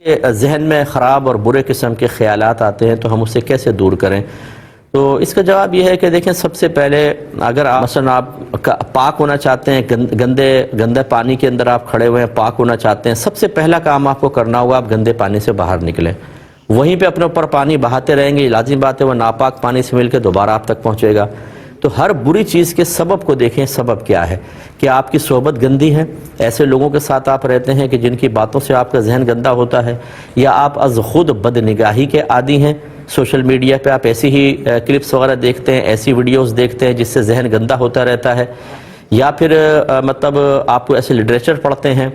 کہ ذہن میں خراب اور برے قسم کے خیالات آتے ہیں تو ہم اسے کیسے دور کریں؟ تو اس کا جواب یہ ہے کہ دیکھیں، سب سے پہلے اگر مثلا آپ پاک ہونا چاہتے ہیں، گندے پانی کے اندر آپ کھڑے ہوئے ہیں، پاک ہونا چاہتے ہیں، سب سے پہلا کام آپ کو کرنا ہوگا، آپ گندے پانی سے باہر نکلیں۔ وہیں پہ اپنے اوپر پانی بہاتے رہیں گے، لازم بات ہے وہ ناپاک پانی سے مل کے دوبارہ آپ تک پہنچے گا۔ تو ہر بری چیز کے سبب کو دیکھیں، سبب کیا ہے؟ کہ آپ کی صحبت گندی ہے، ایسے لوگوں کے ساتھ آپ رہتے ہیں کہ جن کی باتوں سے آپ کا ذہن گندا ہوتا ہے، یا آپ از خود بد نگاہی کے عادی ہیں، سوشل میڈیا پہ آپ ایسی ہی کلپس وغیرہ دیکھتے ہیں، ایسی ویڈیوز دیکھتے ہیں جس سے ذہن گندا ہوتا رہتا ہے، یا پھر مطلب آپ کو ایسے لٹریچر پڑھتے ہیں،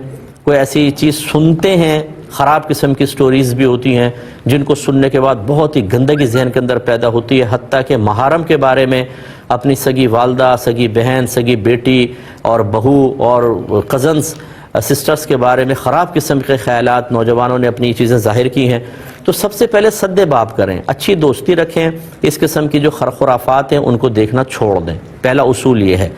کوئی ایسی چیز سنتے ہیں، خراب قسم کی سٹوریز بھی ہوتی ہیں جن کو سننے کے بعد بہت ہی گندگی ذہن کے اندر پیدا ہوتی ہے، حتیٰ کہ محرم کے بارے میں، اپنی سگی والدہ، سگی بہن، سگی بیٹی اور بہو اور کزنز سسٹرز کے بارے میں خراب قسم کے خیالات نوجوانوں نے اپنی چیزیں ظاہر کی ہیں۔ تو سب سے پہلے سد باب کریں، اچھی دوستی رکھیں، اس قسم کی جو خرافات ہیں ان کو دیکھنا چھوڑ دیں، پہلا اصول یہ ہے۔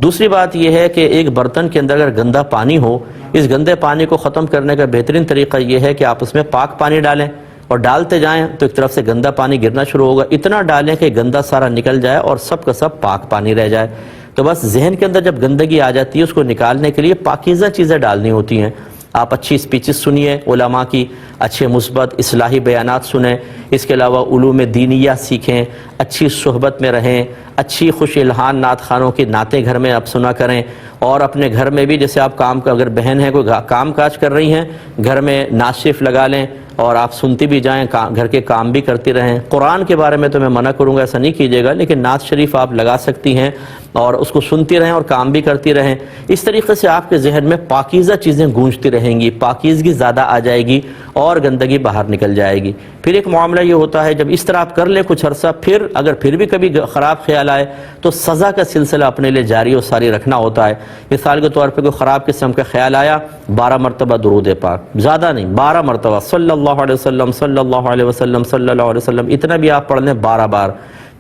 دوسری بات یہ ہے کہ ایک برتن کے اندر اگر گندا پانی ہو، اس گندے پانی کو ختم کرنے کا بہترین طریقہ یہ ہے کہ آپ اس میں پاک پانی ڈالیں، اور ڈالتے جائیں تو ایک طرف سے گندا پانی گرنا شروع ہوگا، اتنا ڈالیں کہ گندا سارا نکل جائے اور سب کا سب پاک پانی رہ جائے۔ تو بس ذہن کے اندر جب گندگی آ جاتی ہے، اس کو نکالنے کے لیے پاکیزہ چیزیں ڈالنی ہوتی ہیں۔ آپ اچھی سپیچز سنیے علماء کی، اچھے مثبت اصلاحی بیانات سنیں، اس کے علاوہ علوم دینیہ سیکھیں، اچھی صحبت میں رہیں، اچھی خوش الحان نعت خوانوں کی نعتیں گھر میں آپ سنا کریں، اور اپنے گھر میں بھی جیسے آپ اگر بہن ہیں کوئی کام کاج کر رہی ہیں، گھر میں نعت شریف لگا لیں اور آپ سنتی بھی جائیں، گھر کے کام بھی کرتی رہیں۔ قرآن کے بارے میں تو میں منع کروں گا، ایسا نہیں کیجیے گا، لیکن نعت شریف آپ لگا سکتی ہیں اور اس کو سنتی رہیں اور کام بھی کرتی رہیں۔ اس طریقے سے آپ کے ذہن میں پاکیزہ چیزیں گونجتی رہیں گی، پاکیزگی زیادہ آ جائے گی اور گندگی باہر نکل جائے گی۔ پھر ایک معاملہ یہ ہوتا ہے، جب اس طرح آپ کر لیں کچھ عرصہ، پھر بھی کبھی خراب خیال آئے تو سزا کا سلسلہ اپنے لیے جاری و ساری رکھنا ہوتا ہے۔ مثال کے طور پہ کوئی خراب قسم کا خیال آیا، 12 مرتبہ درود پاک، زیادہ نہیں، 12 مرتبہ صلی اللہ علیہ وسلم صلی اللہ علیہ وسلم صلی اللہ علیہ وسلم، اتنا بھی آپ پڑھ لیں 12 بار۔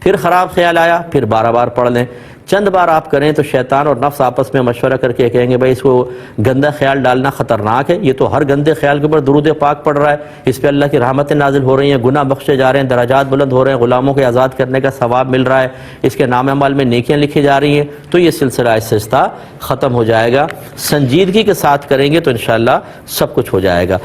پھر خراب خیال آیا، پھر 12 بار پڑھ لیں۔ چند بار آپ کریں تو شیطان اور نفس آپس میں مشورہ کر کے کہیں گے بھائی اس کو گندا خیال ڈالنا خطرناک ہے، یہ تو ہر گندے خیال کے اوپر درود پاک پڑھ رہا ہے، اس پہ اللہ کی رحمتیں نازل ہو رہی ہیں، گناہ بخشے جا رہے ہیں، درجات بلند ہو رہے ہیں، غلاموں کے آزاد کرنے کا ثواب مل رہا ہے، اس کے نام اعمال میں نیکیاں لکھی جا رہی ہیں۔ تو یہ سلسلہ آہستہ آہستہ ختم ہو جائے گا، سنجیدگی کے ساتھ کریں گے تو انشاءاللہ سب کچھ ہو جائے گا۔